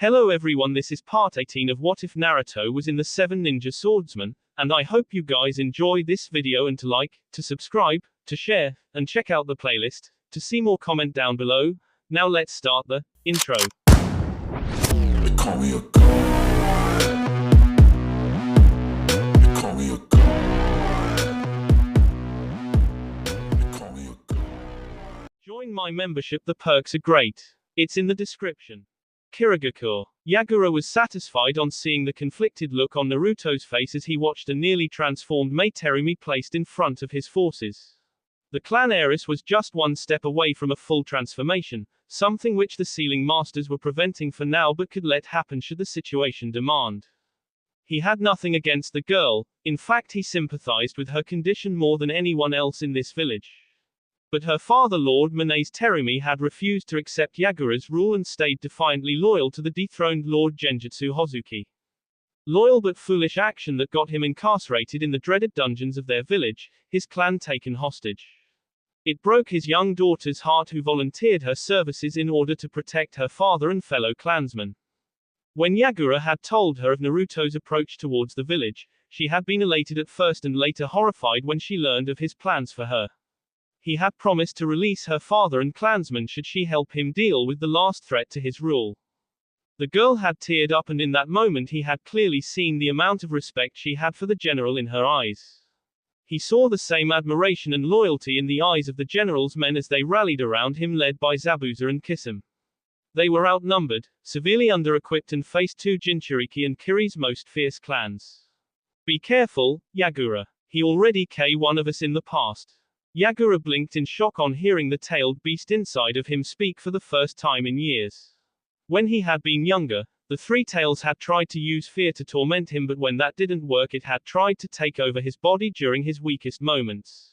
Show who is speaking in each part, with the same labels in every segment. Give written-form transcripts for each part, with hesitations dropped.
Speaker 1: Hello everyone, this is part 18 of What If Naruto was in the 7 Ninja Swordsman, and I hope you guys enjoy this video and to like, to subscribe, to share, and check out the playlist. To see more, comment down below. Now let's start the intro.
Speaker 2: They call me a god. They call me a god. They call me a god.
Speaker 1: Join my membership, the perks are great. It's in the description. Kirigakure. Yagura was satisfied on seeing the conflicted look on Naruto's face as he watched a nearly transformed Mei Terumi placed in front of his forces. The clan heiress was just one step away from a full transformation, something which the sealing masters were preventing for now but could let happen should the situation demand. He had nothing against the girl, in fact he sympathized with her condition more than anyone else in this village. But her father Lord Minae's Terumi had refused to accept Yagura's rule and stayed defiantly loyal to the dethroned Lord Genjutsu Hozuki. Loyal but foolish action that got him incarcerated in the dreaded dungeons of their village, his clan taken hostage. It broke his young daughter's heart, who volunteered her services in order to protect her father and fellow clansmen. When Yagura had told her of Naruto's approach towards the village, she had been elated at first and later horrified when she learned of his plans for her. He had promised to release her father and clansmen should she help him deal with the last threat to his rule. The girl had teared up, and in that moment he had clearly seen the amount of respect she had for the general in her eyes. He saw the same admiration and loyalty in the eyes of the general's men as they rallied around him, led by Zabuza and Kisame. They were outnumbered, severely under-equipped, and faced two Jinchuriki and Kiri's most fierce clans. Be careful, Yagura. He already killed one of us in the past. Yagura blinked in shock on hearing the tailed beast inside of him speak for the first time in years. When he had been younger, the three tails had tried to use fear to torment him, but when that didn't work it had tried to take over his body during his weakest moments.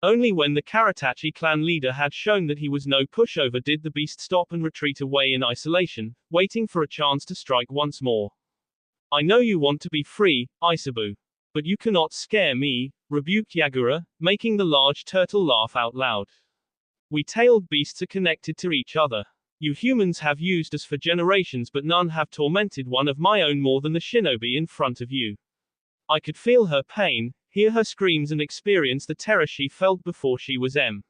Speaker 1: Only when the Karatachi clan leader had shown that he was no pushover did the beast stop and retreat away in isolation, waiting for a chance to strike once more. I know you want to be free, Isabu. But you cannot scare me, rebuked Yagura, making the large turtle laugh out loud. We tailed beasts are connected to each other. You humans have used us for generations, but none have tormented one of my own more than the shinobi in front of you. I could feel her pain, hear her screams, and experience the terror she felt before she was M.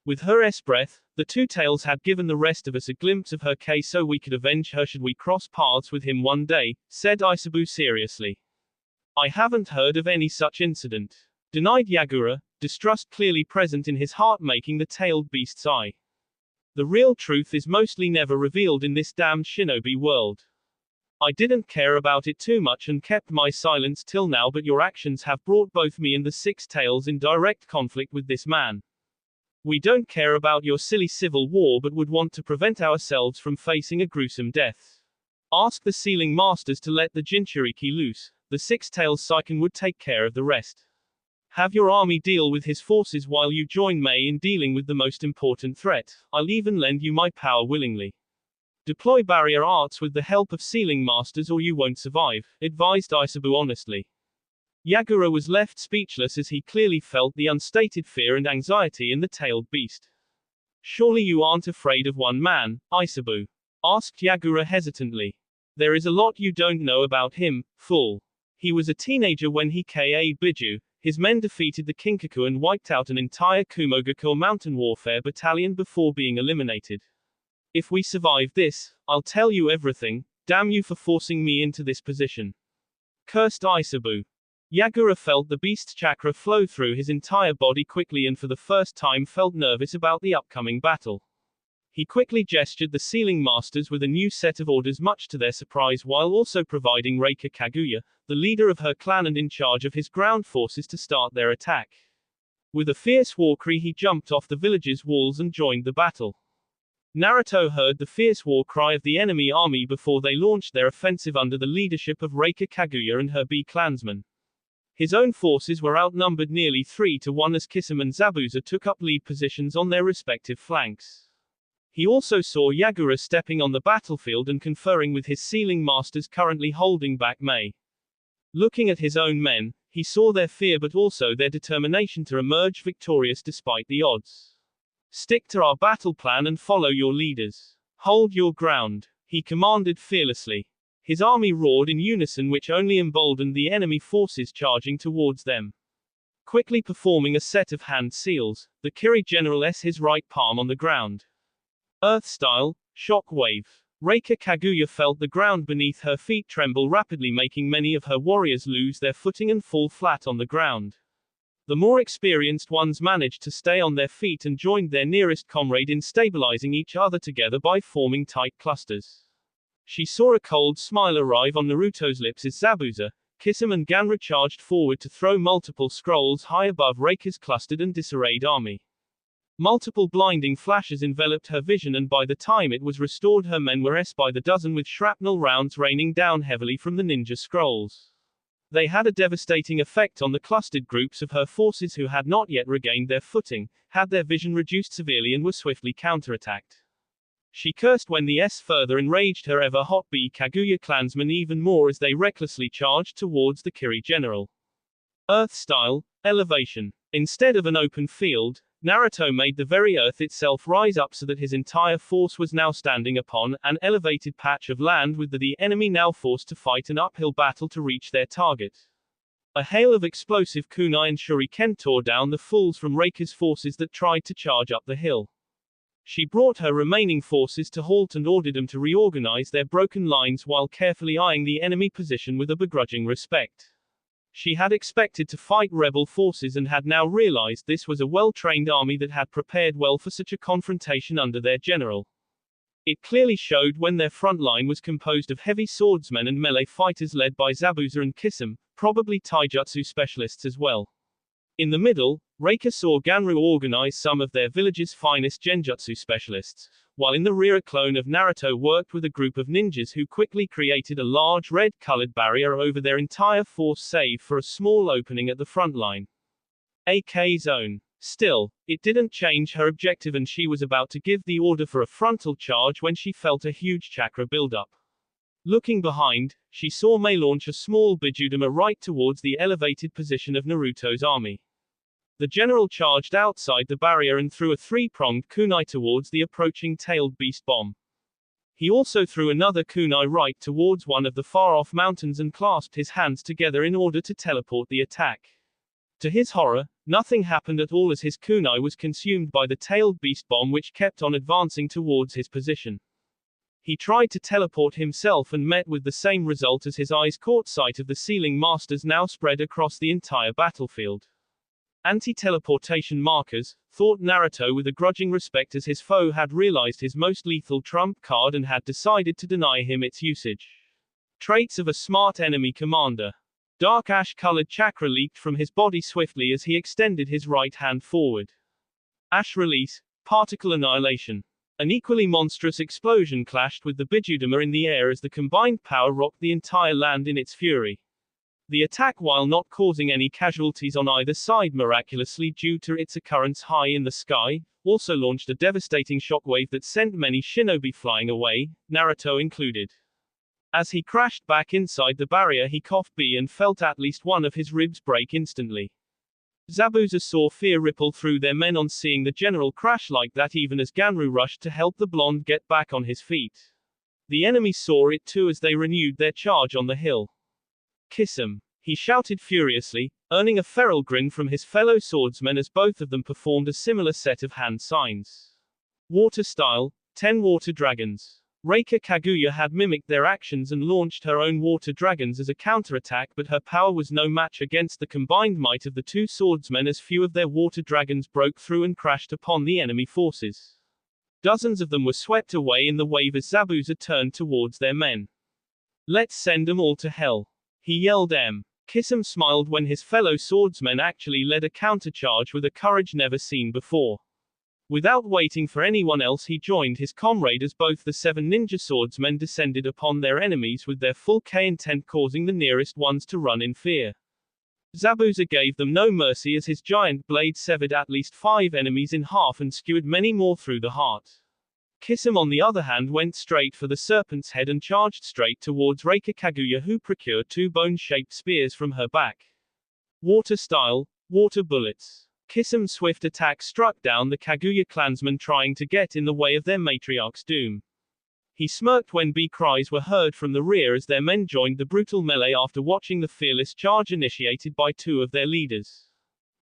Speaker 1: With her S-breath, the two tails had given the rest of us a glimpse of her case so we could avenge her should we cross paths with him one day, said Isabu seriously. I haven't heard of any such incident, denied Yagura, distrust clearly present in his heart making the tailed beast's eye. The real truth is mostly never revealed in this damned shinobi world. I didn't care about it too much and kept my silence till now, but your actions have brought both me and the six tails in direct conflict with this man. We don't care about your silly civil war but would want to prevent ourselves from facing a gruesome death. Ask the sealing masters to let the Jinchuriki loose. The six tails Saiken would take care of the rest. Have your army deal with his forces while you join Mei in dealing with the most important threat. I'll even lend you my power willingly. Deploy barrier arts with the help of sealing masters or you won't survive, advised Isabu honestly. Yagura was left speechless as he clearly felt the unstated fear and anxiety in the tailed beast. Surely you aren't afraid of one man, Isabu? Asked Yagura hesitantly. There is a lot you don't know about him, fool. He was a teenager when he killed Biju. His men defeated the Kinkaku and wiped out an entire Kumogakure mountain warfare battalion before being eliminated. If we survive this, I'll tell you everything. Damn you for forcing me into this position. Cursed Isabu. Yagura felt the beast's chakra flow through his entire body quickly and for the first time felt nervous about the upcoming battle. He quickly gestured the sealing masters with a new set of orders, much to their surprise, while also providing Reika Kaguya, the leader of her clan and in charge of his ground forces, to start their attack. With a fierce war cry he jumped off the village's walls and joined the battle. Naruto heard the fierce war cry of the enemy army before they launched their offensive under the leadership of Reika Kaguya and her B clansmen. His own forces were outnumbered nearly 3-1 as Kisame and Zabuza took up lead positions on their respective flanks. He also saw Yagura stepping on the battlefield and conferring with his sealing masters currently holding back Mei. Looking at his own men, he saw their fear but also their determination to emerge victorious despite the odds. Stick to our battle plan and follow your leaders. Hold your ground. He commanded fearlessly. His army roared in unison, which only emboldened the enemy forces charging towards them. Quickly performing a set of hand seals, the Kiri general s his right palm on the ground. Earth style, shock wave. Reika Kaguya felt the ground beneath her feet tremble rapidly, making many of her warriors lose their footing and fall flat on the ground. The more experienced ones managed to stay on their feet and joined their nearest comrade in stabilizing each other together by forming tight clusters. She saw a cold smile arrive on Naruto's lips as Zabuza, Kisame and Ganru charged forward to throw multiple scrolls high above Reika's clustered and disarrayed army. Multiple blinding flashes enveloped her vision, and by the time it was restored her men were by the dozen, with shrapnel rounds raining down heavily from the ninja scrolls. They had a devastating effect on the clustered groups of her forces who had not yet regained their footing, had their vision reduced severely, and were swiftly counterattacked. She cursed when the further enraged her ever-hot B Kaguya clansmen even more as they recklessly charged towards the Kiri general. Earth style, elevation. Instead of an open field, Naruto made the very earth itself rise up so that his entire force was now standing upon an elevated patch of land, with the enemy now forced to fight an uphill battle to reach their target. A hail of explosive kunai and shuriken tore down the falls from Reika's forces that tried to charge up the hill. She brought her remaining forces to halt and ordered them to reorganize their broken lines while carefully eyeing the enemy position with a begrudging respect. She had expected to fight rebel forces and had now realized this was a well-trained army that had prepared well for such a confrontation under their general. It clearly showed when their front line was composed of heavy swordsmen and melee fighters led by Zabuza and Kisame, probably taijutsu specialists as well. In the middle, Reika saw Ganru organize some of their village's finest genjutsu specialists, while in the rear a clone of Naruto worked with a group of ninjas who quickly created a large red-colored barrier over their entire force save for a small opening at the front line. AK zone. Still, it didn't change her objective, and she was about to give the order for a frontal charge when she felt a huge chakra buildup. Looking behind, she saw Mei launch a small bijudama right towards the elevated position of Naruto's army. The general charged outside the barrier and threw a three-pronged kunai towards the approaching tailed beast bomb. He also threw another kunai right towards one of the far-off mountains and clasped his hands together in order to teleport the attack. To his horror, nothing happened at all as his kunai was consumed by the tailed beast bomb, which kept on advancing towards his position. He tried to teleport himself and met with the same result as his eyes caught sight of the ceiling masters now spread across the entire battlefield. Anti-teleportation markers, thought Naruto with a grudging respect, as his foe had realized his most lethal trump card and had decided to deny him its usage. Traits of a smart enemy commander. Dark ash-colored chakra leaked from his body swiftly as he extended his right hand forward. Ash release, particle annihilation. An equally monstrous explosion clashed with the bijudama in the air as the combined power rocked the entire land in its fury. The attack, while not causing any casualties on either side miraculously due to its occurrence high in the sky, also launched a devastating shockwave that sent many shinobi flying away, Naruto included. As he crashed back inside the barrier, he coughed and felt at least one of his ribs break instantly. Zabuza saw fear ripple through their men on seeing the general crash like that, even as Ganru rushed to help the blonde get back on his feet. The enemy saw it too as they renewed their charge on the hill. Kisame. He shouted furiously, earning a feral grin from his fellow swordsmen as both of them performed a similar set of hand signs. Water style, 10 water dragons. Reika Kaguya had mimicked their actions and launched her own water dragons as a counterattack, but her power was no match against the combined might of the two swordsmen as few of their water dragons broke through and crashed upon the enemy forces. Dozens of them were swept away in the wave as Zabuza turned towards their men. "Let's send them all to hell," he yelled. Kisame smiled when his fellow swordsmen actually led a countercharge with a courage never seen before. Without waiting for anyone else, he joined his comrade as both the 7 ninja swordsmen descended upon their enemies with their full K intent, causing the nearest ones to run in fear. Zabuza gave them no mercy as his giant blade severed at least 5 enemies in half and skewered many more through the heart. Kisame, on the other hand, went straight for the serpent's head and charged straight towards Reika Kaguya, who procured 2 bone-shaped spears from her back. Water style, water bullets. Kisame's swift attack struck down the Kaguya clansmen trying to get in the way of their matriarch's doom. He smirked when B cries were heard from the rear as their men joined the brutal melee after watching the fearless charge initiated by two of their leaders.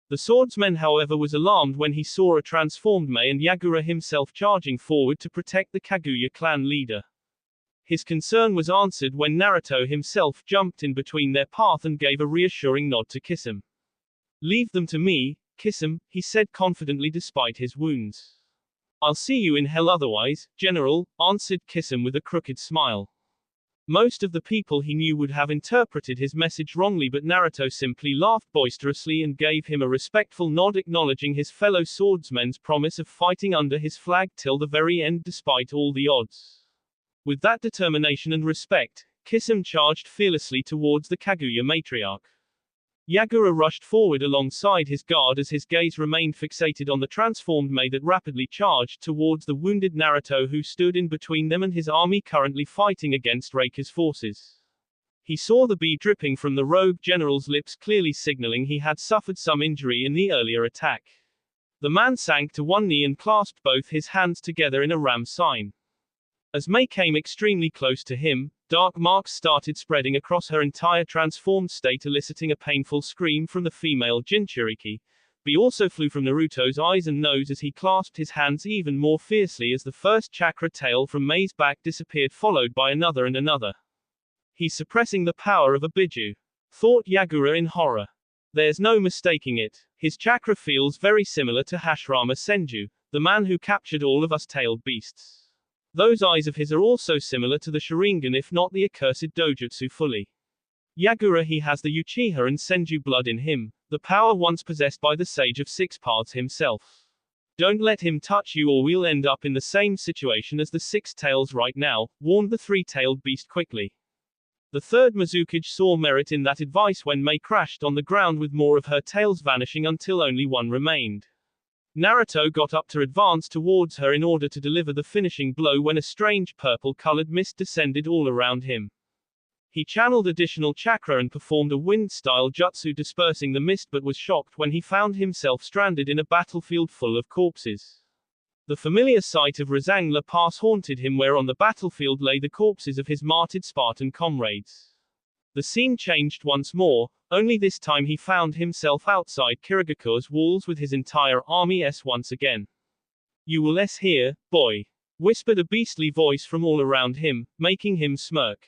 Speaker 1: The swordsman, however, was alarmed when he saw a transformed Mei and Yagura himself charging forward to protect the Kaguya clan leader. His concern was answered when Naruto himself jumped in between their path and gave a reassuring nod to Kisame. "Leave them to me, Kisame," he said confidently despite his wounds. "I'll see you in hell otherwise, General," answered Kisame with a crooked smile. Most of the people he knew would have interpreted his message wrongly, but Naruto simply laughed boisterously and gave him a respectful nod, acknowledging his fellow swordsman's promise of fighting under his flag till the very end despite all the odds. With that determination and respect, Kisame charged fearlessly towards the Kaguya matriarch. Yagura rushed forward alongside his guard as his gaze remained fixated on the transformed Mei that rapidly charged towards the wounded Naruto, who stood in between them and his army currently fighting against Reika's forces. He saw the B dripping from the rogue general's lips, clearly signaling he had suffered some injury in the earlier attack. The man sank to one knee and clasped both his hands together in a ram sign. As Mei came extremely close to him, dark marks started spreading across her entire transformed state, eliciting a painful scream from the female Jinchuriki. B also flew from Naruto's eyes and nose as he clasped his hands even more fiercely as the first chakra tail from Mei's back disappeared, followed by another and another. "He's suppressing the power of a Biju," thought Yagura in horror. "There's no mistaking it. His chakra feels very similar to Hashirama Senju, the man who captured all of us tailed beasts. Those eyes of his are also similar to the Sharingan, if not the accursed dojutsu fully. Yagura, he has the Uchiha and Senju blood in him, the power once possessed by the Sage of Six Paths himself. Don't let him touch you or we'll end up in the same situation as the Six Tails right now," warned the three-tailed beast quickly. The third Mizukage saw merit in that advice when Mei crashed on the ground with more of her tails vanishing until only one remained. Naruto got up to advance towards her in order to deliver the finishing blow when a strange purple-colored mist descended all around him. He channeled additional chakra and performed a wind-style jutsu dispersing the mist, but was shocked when he found himself stranded in a battlefield full of corpses. The familiar sight of Razangla Pass haunted him, where on the battlefield lay the corpses of his martyred Spartan comrades. The scene changed once more, only this time he found himself outside Kirigaku's walls with his entire army once again. "You will hear, boy," whispered a beastly voice from all around him, making him smirk.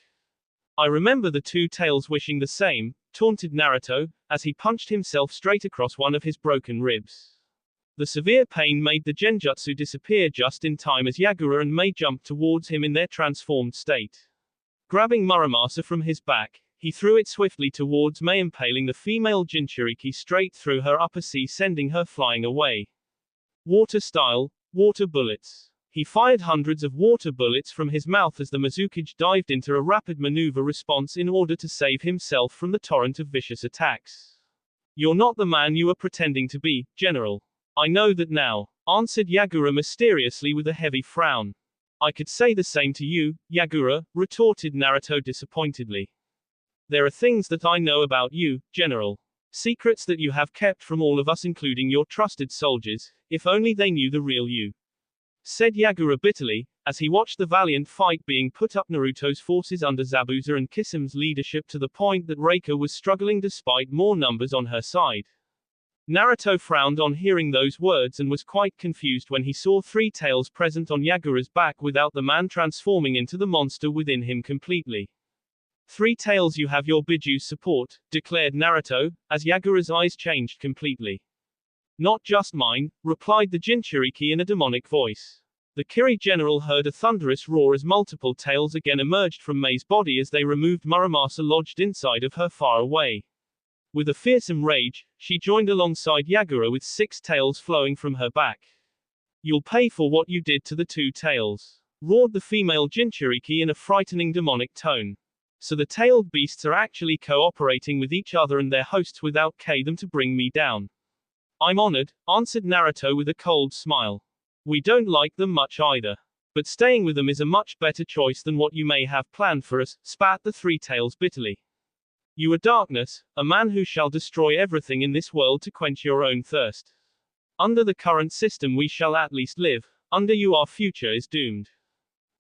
Speaker 1: "I remember the two tails wishing the same," taunted Naruto, as he punched himself straight across one of his broken ribs. The severe pain made the genjutsu disappear just in time as Yagura and Mei jumped towards him in their transformed state. Grabbing Muramasa from his back, he threw it swiftly towards Mei, impaling the female Jinchuriki straight through her upper C, sending her flying away. Water style, water bullets. He fired hundreds of water bullets from his mouth as the Mizukage dived into a rapid maneuver response in order to save himself from the torrent of vicious attacks. "You're not the man you are pretending to be, General. I know that now," answered Yagura mysteriously with a heavy frown. "I could say the same to you, Yagura," retorted Naruto disappointedly. "There are things that I know about you, General. Secrets that you have kept from all of us, including your trusted soldiers. If only they knew the real you," said Yagura bitterly, as he watched the valiant fight being put up Naruto's forces under Zabuza and Kisame's leadership to the point that Reika was struggling despite more numbers on her side. Naruto frowned on hearing those words and was quite confused when he saw three tails present on Yagura's back without the man transforming into the monster within him completely. "Three tails, you have your Biju's support," declared Naruto, as Yagura's eyes changed completely. "Not just mine," replied the Jinchuriki in a demonic voice. The Kiri general heard a thunderous roar as multiple tails again emerged from Mei's body as they removed Muramasa lodged inside of her far away. With a fearsome rage, she joined alongside Yagura with six tails flowing from her back. "You'll pay for what you did to the two tails," roared the female Jinchuriki in a frightening demonic tone. "So the tailed beasts are actually cooperating with each other and their hosts without them to bring me down." "I'm honored," answered Naruto with a cold smile. "We don't like them much either. But staying with them is a much better choice than what you may have planned for us," spat the three tails bitterly. "You are darkness, a man who shall destroy everything in this world to quench your own thirst. Under the current system we shall at least live, under you our future is doomed."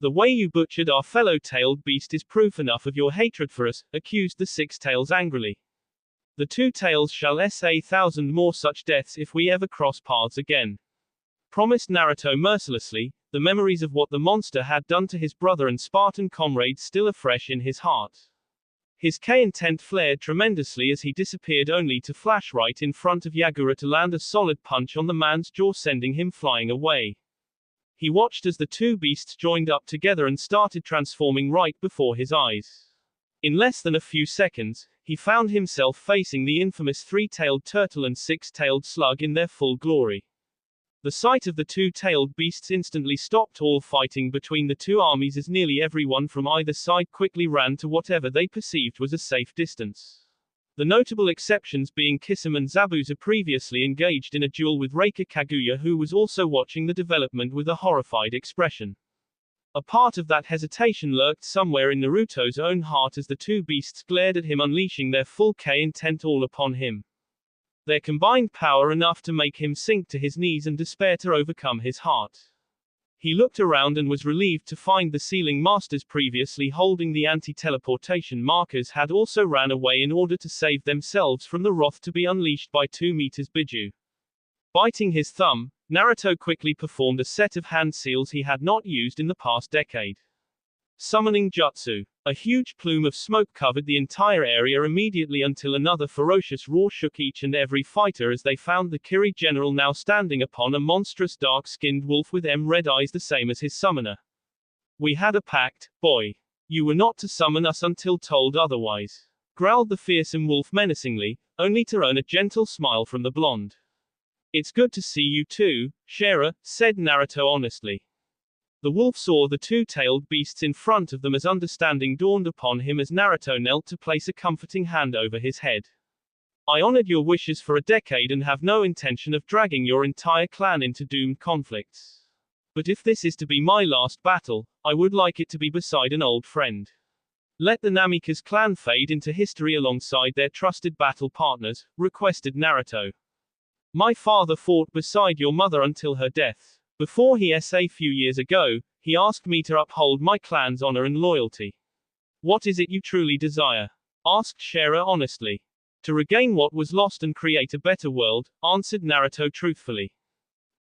Speaker 1: The way you butchered our fellow tailed beast is proof enough of your hatred for us, accused the six tails angrily. The two tails shall say 1,000 more such deaths if we ever cross paths again, promised Naruto mercilessly, the memories of what the monster had done to his brother and Spartan comrades still afresh in his heart. His K-intent flared tremendously as he disappeared, only to flash right in front of Yagura to land a solid punch on the man's jaw, sending him flying away. He watched as the two beasts joined up together and started transforming right before his eyes. In less than a few seconds, he found himself facing the infamous three-tailed turtle and six-tailed slug in their full glory. The sight of the two-tailed beasts instantly stopped all fighting between the two armies, as nearly everyone from either side quickly ran to whatever they perceived was a safe distance. The notable exceptions being Kisame and Zabuza, previously engaged in a duel with Reika Kaguya, who was also watching the development with a horrified expression. A part of that hesitation lurked somewhere in Naruto's own heart as the two beasts glared at him, unleashing their full K-intent all upon him. Their combined power enough to make him sink to his knees and despair to overcome his heart. He looked around and was relieved to find the sealing masters previously holding the anti-teleportation markers had also ran away in order to save themselves from the wrath to be unleashed by 2 meters Biju. Biting his thumb, Naruto quickly performed a set of hand seals he had not used in the past decade. Summoning Jutsu. A huge plume of smoke covered the entire area immediately until another ferocious roar shook each and every fighter as they found the Kiri general now standing upon a monstrous dark-skinned wolf with red eyes the same as his summoner. "We had a pact, boy. You were not to summon us until told otherwise," growled the fearsome wolf menacingly, only to earn a gentle smile from the blonde. "It's good to see you too, Shara," said Naruto honestly. The wolf saw the two-tailed beasts in front of them as understanding dawned upon him as Naruto knelt to place a comforting hand over his head. "I honored your wishes for a decade and have no intention of dragging your entire clan into doomed conflicts. But if this is to be my last battle, I would like it to be beside an old friend. Let the Namikaze clan fade into history alongside their trusted battle partners," requested Naruto. "My father fought beside your mother until her death. Before he a few years ago, he asked me to uphold my clan's honor and loyalty." "What is it you truly desire?" asked Shara honestly. "To regain what was lost and create a better world," answered Naruto truthfully.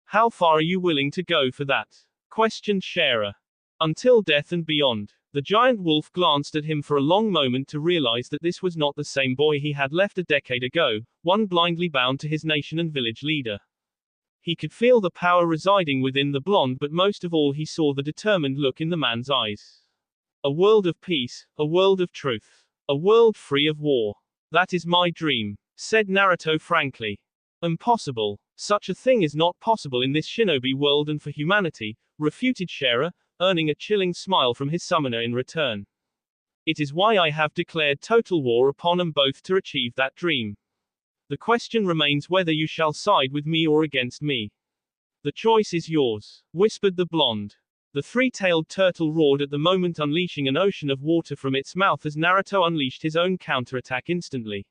Speaker 1: "How far are you willing to go for that?" questioned Shara. "Until death and beyond." The giant wolf glanced at him for a long moment to realize that this was not the same boy he had left a decade ago, one blindly bound to his nation and village leader. He could feel the power residing within the blonde, but most of all he saw the determined look in the man's eyes. "A world of peace, a world of truth. A world free of war. That is my dream," said Naruto frankly. "Impossible. Such a thing is not possible in this shinobi world and for humanity," refuted Shara, earning a chilling smile from his summoner in return. "It is why I have declared total war upon them both to achieve that dream. The question remains whether you shall side with me or against me. The choice is yours," whispered the blonde. The three-tailed turtle roared at the moment, unleashing an ocean of water from its mouth as Naruto unleashed his own counterattack instantly.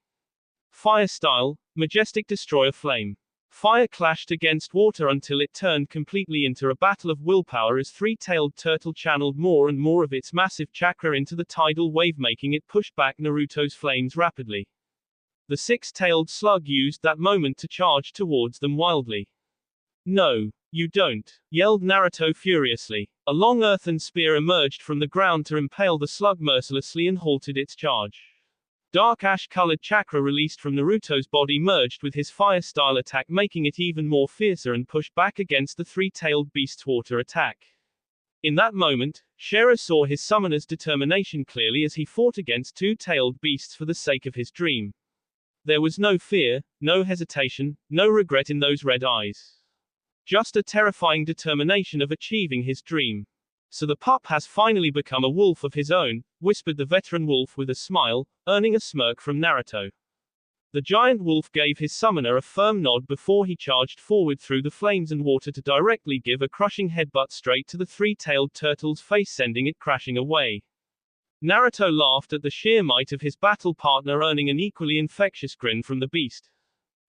Speaker 1: Fire style, majestic destroyer flame. Fire clashed against water until it turned completely into a battle of willpower as three-tailed turtle channeled more and more of its massive chakra into the tidal wave, making it push back Naruto's flames rapidly. The six-tailed slug used that moment to charge towards them wildly. "No, you don't," yelled Naruto furiously. A long earthen spear emerged from the ground to impale the slug mercilessly and halted its charge. Dark ash-colored chakra released from Naruto's body merged with his fire-style attack, making it even more fiercer and pushed back against the three-tailed beast's water attack. In that moment, Shara saw his summoner's determination clearly as he fought against two-tailed beasts for the sake of his dream. There was no fear, no hesitation, no regret in those red eyes. Just a terrifying determination of achieving his dream. "So the pup has finally become a wolf of his own," whispered the veteran wolf with a smile, earning a smirk from Naruto. The giant wolf gave his summoner a firm nod before he charged forward through the flames and water to directly give a crushing headbutt straight to the three-tailed turtle's face, sending it crashing away. Naruto laughed at the sheer might of his battle partner, earning an equally infectious grin from the beast.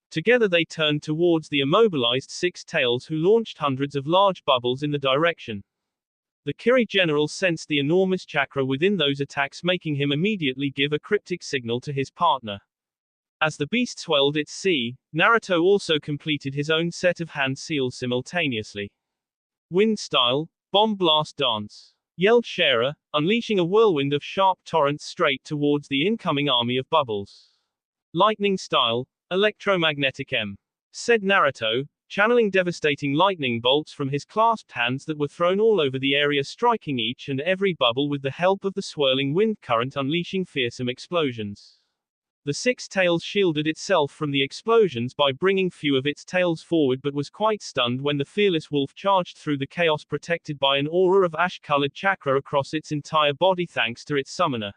Speaker 1: Together they turned towards the immobilized six tails, who launched hundreds of large bubbles in the direction. The Kiri general sensed the enormous chakra within those attacks, making him immediately give a cryptic signal to his partner. As the beast swelled its sea, Naruto also completed his own set of hand seals simultaneously. Wind style, bomb blast dance, yelled Shara, unleashing a whirlwind of sharp torrents straight towards the incoming army of bubbles. Lightning style, electromagnetic said Naruto, channeling devastating lightning bolts from his clasped hands that were thrown all over the area, striking each and every bubble with the help of the swirling wind current, unleashing fearsome explosions. The six tails shielded itself from the explosions by bringing few of its tails forward, but was quite stunned when the fearless wolf charged through the chaos, protected by an aura of ash-colored chakra across its entire body thanks to its summoner.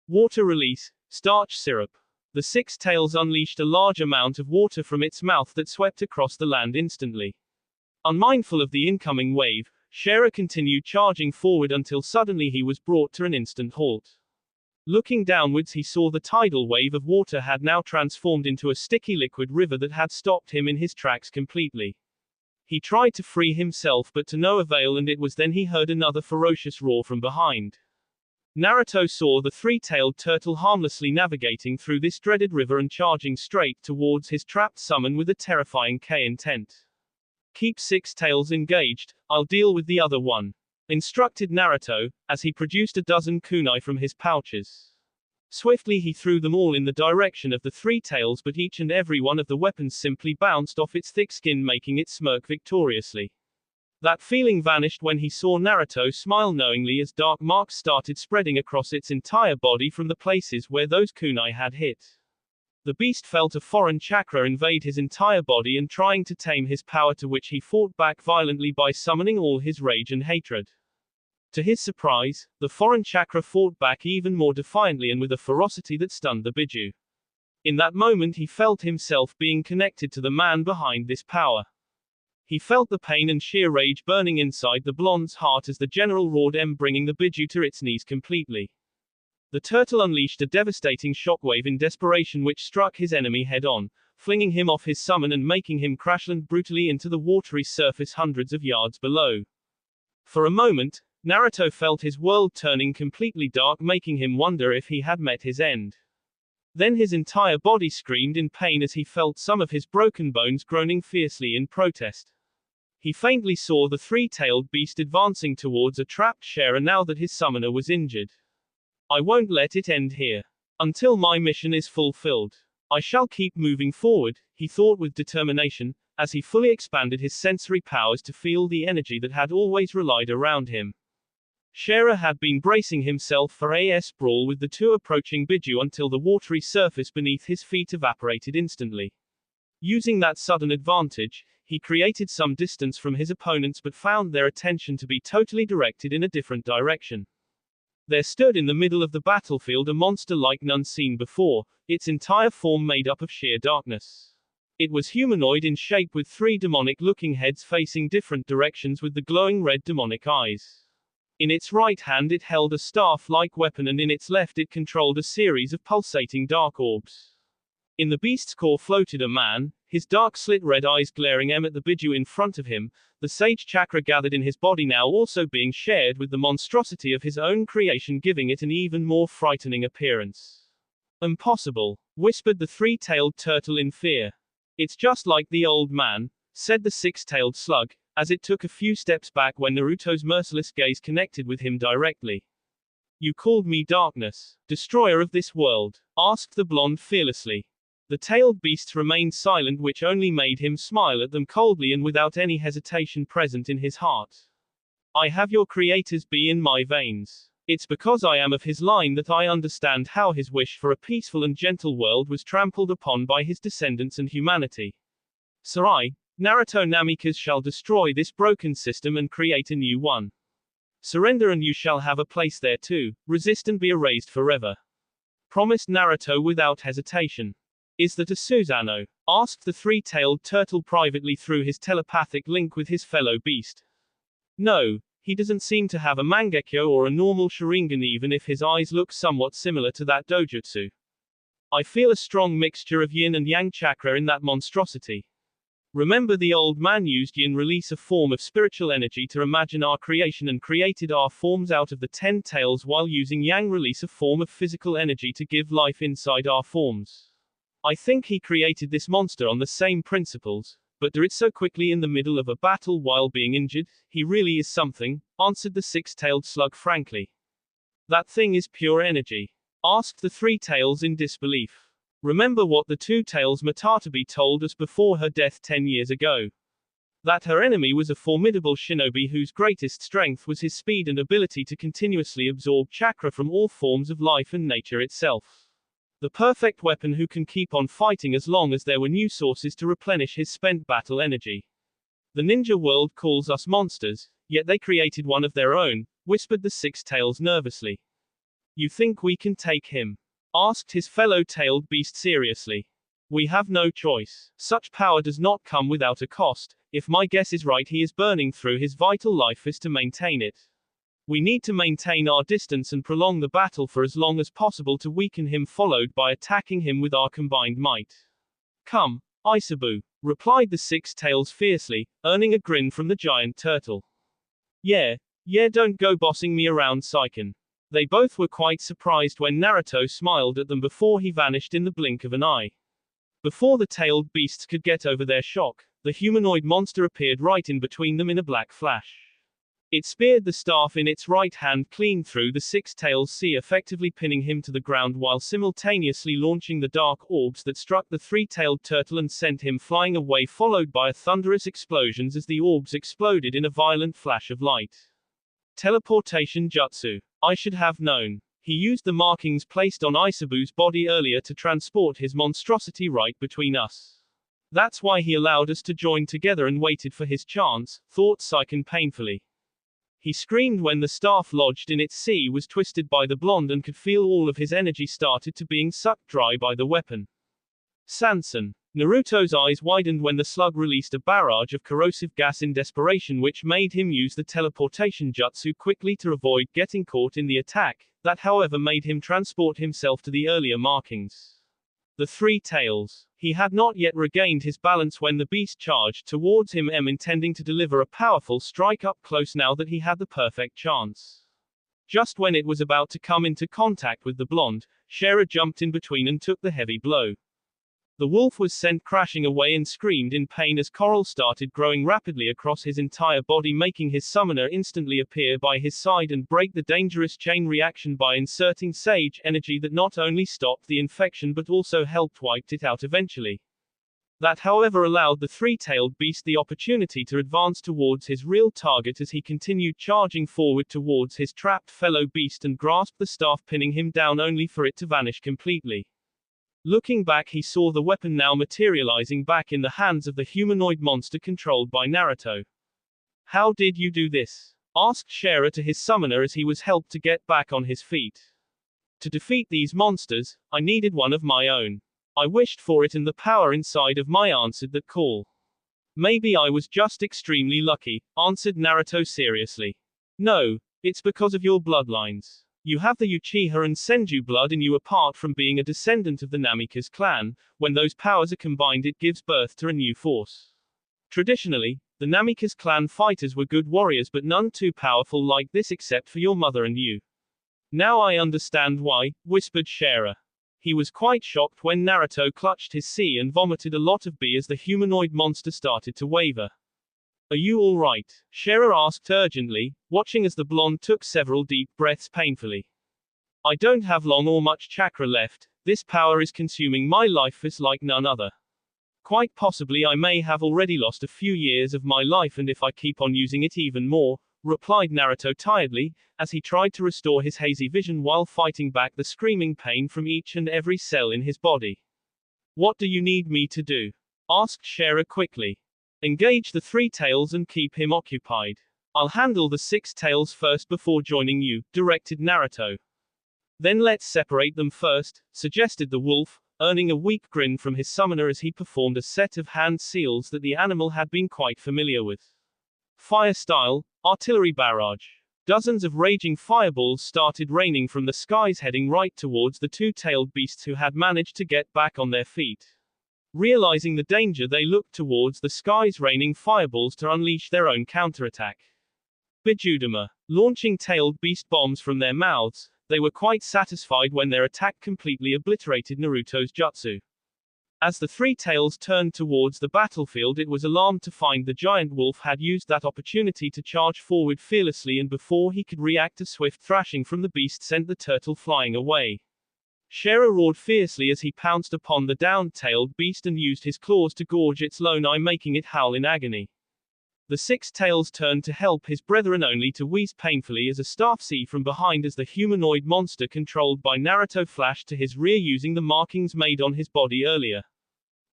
Speaker 1: Water release, starch syrup. The six tails unleashed a large amount of water from its mouth that swept across the land instantly. Unmindful of the incoming wave, Shara continued charging forward until suddenly he was brought to an instant halt. Looking downwards, he saw the tidal wave of water had now transformed into a sticky liquid river that had stopped him in his tracks completely. He tried to free himself, but to no avail, and it was then he heard another ferocious roar from behind. Naruto saw the three-tailed turtle harmlessly navigating through this dreaded river and charging straight towards his trapped summon with a terrifying intent. Keep six tails engaged, I'll deal with the other one, instructed Naruto, as he produced a dozen kunai from his pouches. Swiftly he threw them all in the direction of the three tails, but each and every one of the weapons simply bounced off its thick skin, making it smirk victoriously. That feeling vanished when he saw Naruto smile knowingly as dark marks started spreading across its entire body from the places where those kunai had hit. The beast felt a foreign chakra invade his entire body and trying to tame his power, to which he fought back violently by summoning all his rage and hatred. To his surprise, the foreign chakra fought back even more defiantly and with a ferocity that stunned the Biju. In that moment he felt himself being connected to the man behind this power. He felt the pain and sheer rage burning inside the blonde's heart as the general roared, bringing the Biju to its knees completely. The turtle unleashed a devastating shockwave in desperation which struck his enemy head-on, flinging him off his summon and making him crash land brutally into the watery surface hundreds of yards below. For a moment, Naruto felt his world turning completely dark, making him wonder if he had met his end. Then his entire body screamed in pain as he felt some of his broken bones groaning fiercely in protest. He faintly saw the three-tailed beast advancing towards a trapped Shara now that his summoner was injured. I won't let it end here. Until my mission is fulfilled, I shall keep moving forward, he thought with determination, as he fully expanded his sensory powers to feel the energy that had always relied around him. Shara had been bracing himself for a brawl with the two approaching Biju until the watery surface beneath his feet evaporated instantly. Using that sudden advantage, he created some distance from his opponents but found their attention to be totally directed in a different direction. There stood in the middle of the battlefield a monster like none seen before, its entire form made up of sheer darkness. It was humanoid in shape with three demonic-looking heads facing different directions with the glowing red demonic eyes. In its right hand it held a staff-like weapon and in its left it controlled a series of pulsating dark orbs. In the beast's core floated a man, his dark slit red eyes glaring at the Biju in front of him, the sage chakra gathered in his body now also being shared with the monstrosity of his own creation, giving it an even more frightening appearance. Impossible, whispered the three-tailed turtle in fear. It's just like the old man, said the six-tailed slug, as it took a few steps back when Naruto's merciless gaze connected with him directly. You called me darkness, destroyer of this world, asked the blonde fearlessly. The tailed beasts remained silent, which only made him smile at them coldly and without any hesitation present in his heart. I have your creator's be in my veins. It's because I am of his line that I understand how his wish for a peaceful and gentle world was trampled upon by his descendants and humanity. So I, Naruto Namikaze, shall destroy this broken system and create a new one. Surrender and you shall have a place there too, resist and be erased forever. Promised Naruto without hesitation. Is that a Susanoo? Asked the three-tailed turtle privately through his telepathic link with his fellow beast. No, he doesn't seem to have a Mangekyo or a normal Sharingan even if his eyes look somewhat similar to that dojutsu. I feel a strong mixture of yin and yang chakra in that monstrosity. Remember the old man used yin release a form of spiritual energy to imagine our creation and created our forms out of the 10 tails while using yang release a form of physical energy to give life inside our forms. I think he created this monster on the same principles, but do it so quickly in the middle of a battle while being injured, he really is something, answered the six-tailed slug frankly. That thing is pure energy, asked the three tails in disbelief. Remember what the two tails Matatabi told us before her death 10 years ago. That her enemy was a formidable shinobi whose greatest strength was his speed and ability to continuously absorb chakra from all forms of life and nature itself. The perfect weapon who can keep on fighting as long as there were new sources to replenish his spent battle energy. The ninja world calls us monsters, yet they created one of their own, whispered the six tails nervously. You think we can take him? Asked his fellow tailed beast seriously. We have no choice. Such power does not come without a cost. If my guess is right, he is burning through his vital life force to maintain it. We need to maintain our distance and prolong the battle for as long as possible to weaken him, followed by attacking him with our combined might. Come, Isabu, replied the six tails fiercely, earning a grin from the giant turtle. Yeah, don't go bossing me around, Saiken. They both were quite surprised when Naruto smiled at them before he vanished in the blink of an eye. Before the tailed beasts could get over their shock, the humanoid monster appeared right in between them in a black flash. It speared the staff in its right hand clean through the six tails sea, effectively pinning him to the ground while simultaneously launching the dark orbs that struck the three-tailed turtle and sent him flying away, followed by a thunderous explosions as the orbs exploded in a violent flash of light. Teleportation jutsu. I should have known. He used the markings placed on Isabu's body earlier to transport his monstrosity right between us. That's why he allowed us to join together and waited for his chance, thought Saiken painfully. He screamed when the staff lodged in its sea was twisted by the blonde and could feel all of his energy started to being sucked dry by the weapon. Sansen. Naruto's eyes widened when the slug released a barrage of corrosive gas in desperation, which made him use the teleportation jutsu quickly to avoid getting caught in the attack, that however made him transport himself to the earlier markings. The three tails. He had not yet regained his balance when the beast charged towards him, intending to deliver a powerful strike up close now that he had the perfect chance. Just when it was about to come into contact with the blonde, Shera jumped in between and took the heavy blow. The wolf was sent crashing away and screamed in pain as coral started growing rapidly across his entire body, making his summoner instantly appear by his side and break the dangerous chain reaction by inserting sage energy that not only stopped the infection but also helped wipe it out eventually. That however allowed the three-tailed beast the opportunity to advance towards his real target as he continued charging forward towards his trapped fellow beast and grasped the staff, pinning him down only for it to vanish completely. Looking back, he saw the weapon now materializing back in the hands of the humanoid monster controlled by Naruto. How did you do this? Asked Shera to his summoner as he was helped to get back on his feet. To defeat these monsters, I needed one of my own. I wished for it and the power inside of my answered that call. Maybe I was just extremely lucky, answered Naruto seriously. No, it's because of your bloodlines. You have the Uchiha and Senju blood in you. Apart from being a descendant of the Namikaze clan, when those powers are combined it gives birth to a new force. Traditionally, the Namikaze clan fighters were good warriors but none too powerful like this except for your mother and you. Now I understand why, whispered Shera. He was quite shocked when Naruto clutched his sea and vomited a lot of B as the humanoid monster started to waver. Are you all right? Shera asked urgently, watching as the blonde took several deep breaths painfully. I don't have long or much chakra left. This power is consuming my life force like none other. Quite possibly I may have already lost a few years of my life, and if I keep on using it even more, replied Naruto tiredly, as he tried to restore his hazy vision while fighting back the screaming pain from each and every cell in his body. What do you need me to do? Asked Shera quickly. Engage the three tails and keep him occupied. I'll handle the six tails first before joining you, directed Naruto. Then let's separate them first, suggested the wolf, earning a weak grin from his summoner as he performed a set of hand seals that the animal had been quite familiar with. Fire style, artillery barrage. Dozens of raging fireballs started raining from the skies, heading right towards the two-tailed beasts who had managed to get back on their feet. Realizing the danger, they looked towards the skies, raining fireballs to unleash their own counterattack. Bijudama. Launching tailed beast bombs from their mouths, they were quite satisfied when their attack completely obliterated Naruto's jutsu. As the three tails turned towards the battlefield, it was alarmed to find the giant wolf had used that opportunity to charge forward fearlessly, and before he could react, a swift thrashing from the beast sent the turtle flying away. Shera roared fiercely as he pounced upon the down-tailed beast and used his claws to gorge its lone eye, making it howl in agony. The six tails turned to help his brethren, only to wheeze painfully as a staff see from behind as the humanoid monster controlled by Naruto flashed to his rear using the markings made on his body earlier.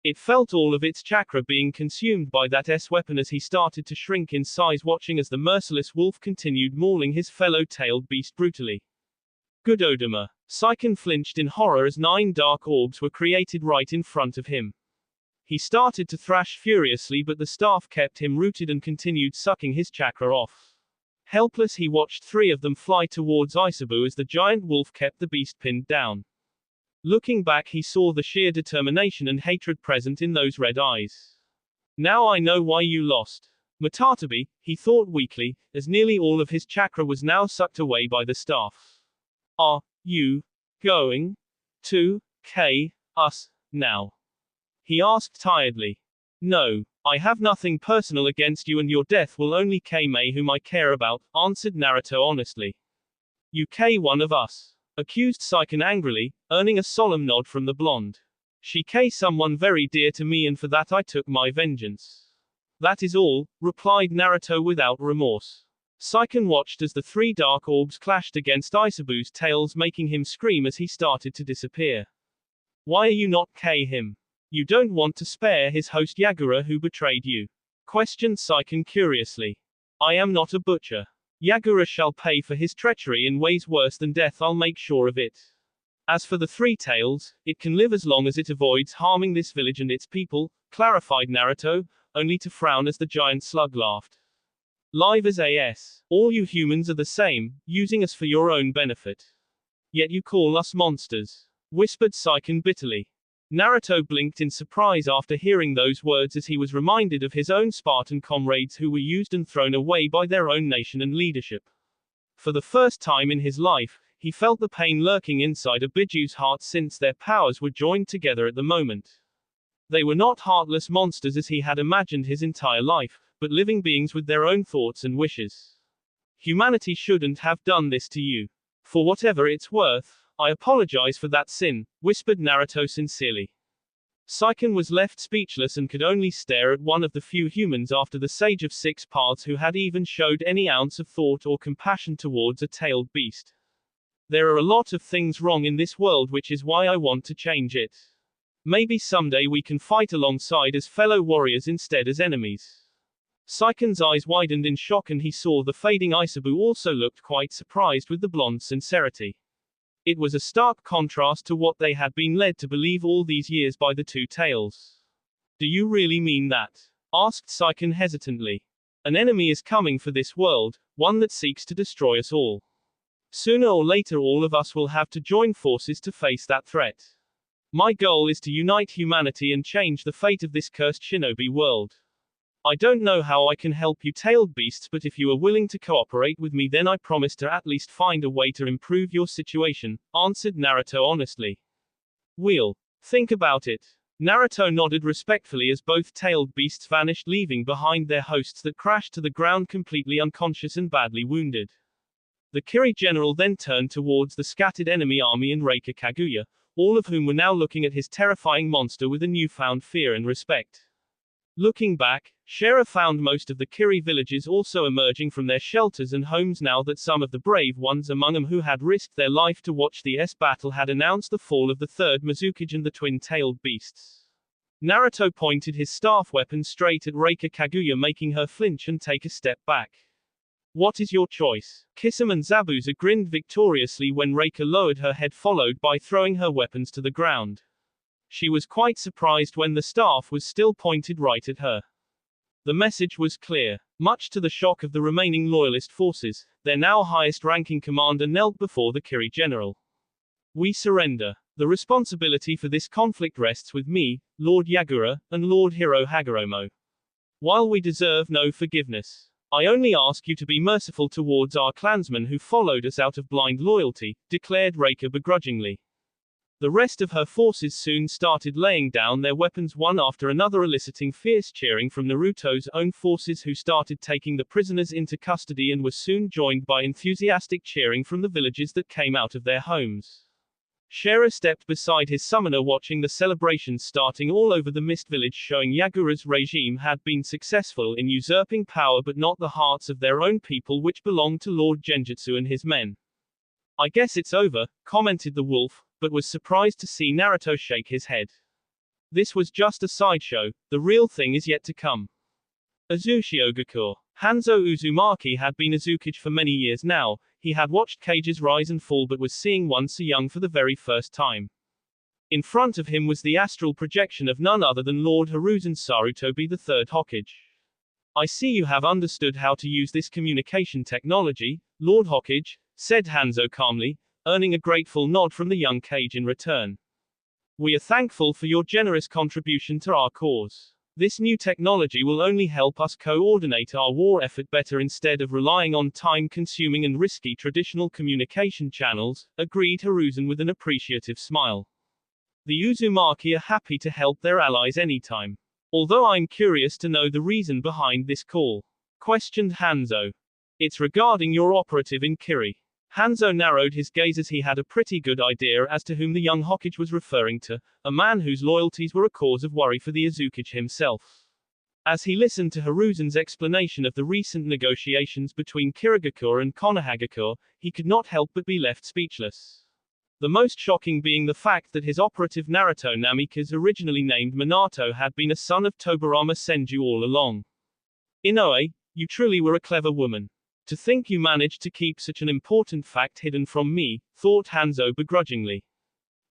Speaker 1: It felt all of its chakra being consumed by that weapon as he started to shrink in size, watching as the merciless wolf continued mauling his fellow tailed beast brutally. Gudodama. Saiken flinched in horror as 9 dark orbs were created right in front of him. He started to thrash furiously, but the staff kept him rooted and continued sucking his chakra off. Helpless, he watched 3 of them fly towards Isabu as the giant wolf kept the beast pinned down. Looking back, he saw the sheer determination and hatred present in those red eyes. Now I know why you lost. Matatabi, he thought weakly, as nearly all of his chakra was now sucked away by the staff. Are you going to kill us now? He asked tiredly. No, I have nothing personal against you, and your death will only kill me, whom I care about, answered Naruto honestly. You kill one of us, accused Saiken angrily, earning a solemn nod from the blonde. She killed someone very dear to me, and for that I took my vengeance. That is all, replied Naruto without remorse. Saiken watched as the 3 dark orbs clashed against Isabu's tails, making him scream as he started to disappear. Why are you not kill him? You don't want to spare his host Yagura, who betrayed you? Questioned Saiken curiously. I am not a butcher. Yagura shall pay for his treachery in ways worse than death, I'll make sure of it. As for the 3 tails, it can live as long as it avoids harming this village and its people, clarified Naruto, only to frown as the giant slug laughed. Live as AS. All you humans are the same, using us for your own benefit. Yet you call us monsters, whispered Saiken bitterly. Naruto blinked in surprise after hearing those words, as he was reminded of his own Spartan comrades who were used and thrown away by their own nation and leadership. For the first time in his life, he felt the pain lurking inside Abiju's heart, since their powers were joined together at the moment. They were not heartless monsters as he had imagined his entire life, but living beings with their own thoughts and wishes. Humanity shouldn't have done this to you. For whatever it's worth, I apologize for that sin, whispered Naruto sincerely. Saiken was left speechless and could only stare at one of the few humans after the Sage of 6 Paths who had even showed any ounce of thought or compassion towards a tailed beast. There are a lot of things wrong in this world, which is why I want to change it. Maybe someday we can fight alongside as fellow warriors instead as enemies. Saiken's eyes widened in shock, and he saw the fading Isabu also looked quite surprised with the blonde's sincerity. It was a stark contrast to what they had been led to believe all these years by the 2 tails. Do you really mean that? Asked Saiken hesitantly. An enemy is coming for this world, one that seeks to destroy us all. Sooner or later all of us will have to join forces to face that threat. My goal is to unite humanity and change the fate of this cursed shinobi world. I don't know how I can help you tailed beasts, but if you are willing to cooperate with me, then I promise to at least find a way to improve your situation, answered Naruto honestly. We'll think about it. Naruto nodded respectfully as both tailed beasts vanished, leaving behind their hosts that crashed to the ground completely unconscious and badly wounded. The Kiri general then turned towards the scattered enemy army and Reika Kaguya, all of whom were now looking at his terrifying monster with a newfound fear and respect. Looking back, Shera found most of the Kiri villages also emerging from their shelters and homes now that some of the brave ones among them who had risked their life to watch the battle had announced the fall of the 3rd Mizukage and the twin-tailed beasts. Naruto pointed his staff weapon straight at Reika Kaguya, making her flinch and take a step back. What is your choice? Kisame and Zabuza grinned victoriously when Reika lowered her head, followed by throwing her weapons to the ground. She was quite surprised when the staff was still pointed right at her. The message was clear. Much to the shock of the remaining loyalist forces, their now highest-ranking commander knelt before the Kiri general. We surrender. The responsibility for this conflict rests with me, Lord Yagura, and Lord Hiro Hagoromo. While we deserve no forgiveness, I only ask you to be merciful towards our clansmen who followed us out of blind loyalty, declared Reika begrudgingly. The rest of her forces soon started laying down their weapons one after another, eliciting fierce cheering from Naruto's own forces, who started taking the prisoners into custody and were soon joined by enthusiastic cheering from the villagers that came out of their homes. Shera stepped beside his summoner, watching the celebrations starting all over the Mist Village, showing Yagura's regime had been successful in usurping power but not the hearts of their own people, which belonged to Lord Genjutsu and his men. I guess it's over, commented the wolf, but was surprised to see Naruto shake his head. This was just a sideshow, the real thing is yet to come. Uzushiogakure. Hanzo Uzumaki had been Uzukage for many years now. He had watched Kage's rise and fall but was seeing one so young for the very first time. In front of him was the astral projection of none other than Lord Hiruzen Sarutobi, the third Hokage. I see you have understood how to use this communication technology, Lord Hokage, said Hanzo calmly, earning a grateful nod from the young Kage in return. We are thankful for your generous contribution to our cause. This new technology will only help us coordinate our war effort better instead of relying on time-consuming and risky traditional communication channels, agreed Hiruzen with an appreciative smile. The Uzumaki are happy to help their allies anytime. Although I'm curious to know the reason behind this call, questioned Hanzo. It's regarding your operative in Kiri. Hanzo narrowed his gaze as he had a pretty good idea as to whom the young Hokage was referring to, a man whose loyalties were a cause of worry for the Uzukage himself. As he listened to Hiruzen's explanation of the recent negotiations between Kirigakure and Konohagakure, he could not help but be left speechless. The most shocking being the fact that his operative Naruto Namikaze, originally named Minato, had been a son of Tobirama Senju all along. Inoue, you truly were a clever woman. To think you managed to keep such an important fact hidden from me, thought Hanzo begrudgingly.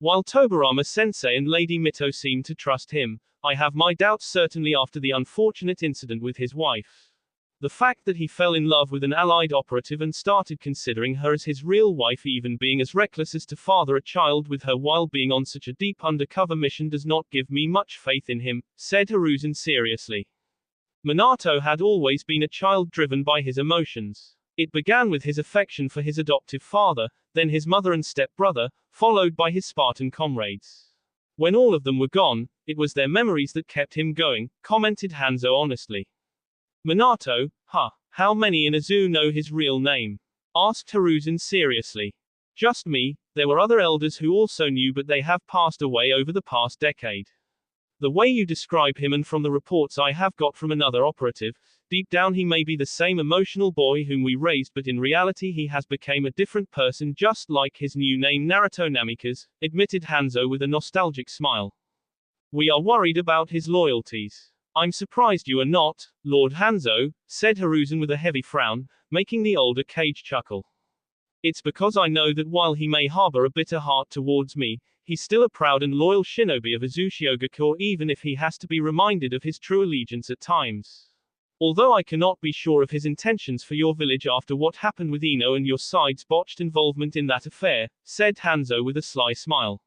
Speaker 1: While Tobirama Sensei and Lady Mito seemed to trust him, I have my doubts, certainly after the unfortunate incident with his wife. The fact that he fell in love with an allied operative and started considering her as his real wife, even being as reckless as to father a child with her while being on such a deep undercover mission, does not give me much faith in him, said Hiruzen seriously. Minato had always been a child driven by his emotions. It began with his affection for his adoptive father, then his mother and stepbrother, followed by his Spartan comrades. When all of them were gone, it was their memories that kept him going, commented Hanzo honestly. Minato, huh? How many in Azu know his real name? Asked Hiruzen seriously. Just me. There were other elders who also knew, but they have passed away over the past decade. The way you describe him, and from the reports I have got from another operative, deep down he may be the same emotional boy whom we raised, but in reality he has become a different person, just like his new name Naruto Namikaze, admitted Hanzo with a nostalgic smile. We are worried about his loyalties. I'm surprised you are not, Lord Hanzo, said Hiruzen with a heavy frown, making the older Kage chuckle. It's because I know that while he may harbor a bitter heart towards me, he's still a proud and loyal shinobi of Uzushiogakure, even if he has to be reminded of his true allegiance at times. Although I cannot be sure of his intentions for your village after what happened with Ino and your side's botched involvement in that affair, said Hanzo with a sly smile.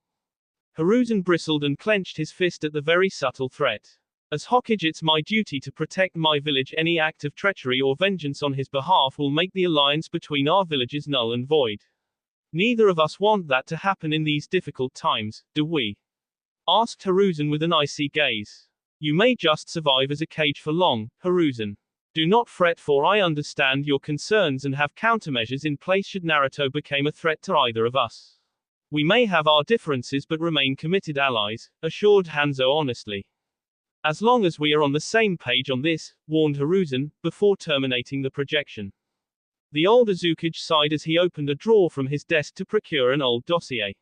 Speaker 1: Hiruzen bristled and clenched his fist at the very subtle threat. As Hokage, it's my duty to protect my village. Any act of treachery or vengeance on his behalf will make the alliance between our villages null and void. Neither of us want that to happen in these difficult times, do we? Asked Hiruzen with an icy gaze. You may just survive as a Kage for long, Hiruzen. Do not fret, for I understand your concerns and have countermeasures in place should Naruto become a threat to either of us. We may have our differences but remain committed allies, assured Hanzo honestly. As long as we are on the same page on this, warned Hiruzen, before terminating the projection. The old Uzukage sighed as he opened a drawer from his desk to procure an old dossier.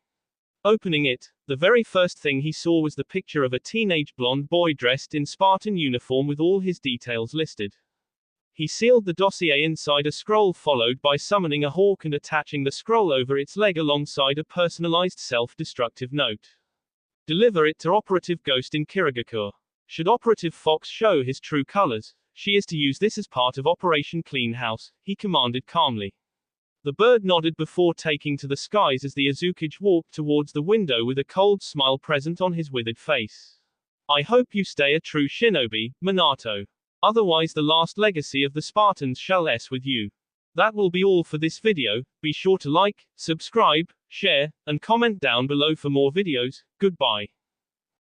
Speaker 1: Opening it, the very first thing he saw was the picture of a teenage blonde boy dressed in Spartan uniform with all his details listed. He sealed the dossier inside a scroll, followed by summoning a hawk and attaching the scroll over its leg alongside a personalized self-destructive note. Deliver it to Operative Ghost in Kirigakure. Should Operative Fox show his true colors, she is to use this as part of Operation Clean House, he commanded calmly. The bird nodded before taking to the skies as the Azukiage walked towards the window with a cold smile present on his withered face. I hope you stay a true shinobi, Minato. Otherwise the last legacy of the Spartans shall s with you. That will be all for this video. Be sure to like, subscribe, share, and comment down below for more videos. Goodbye.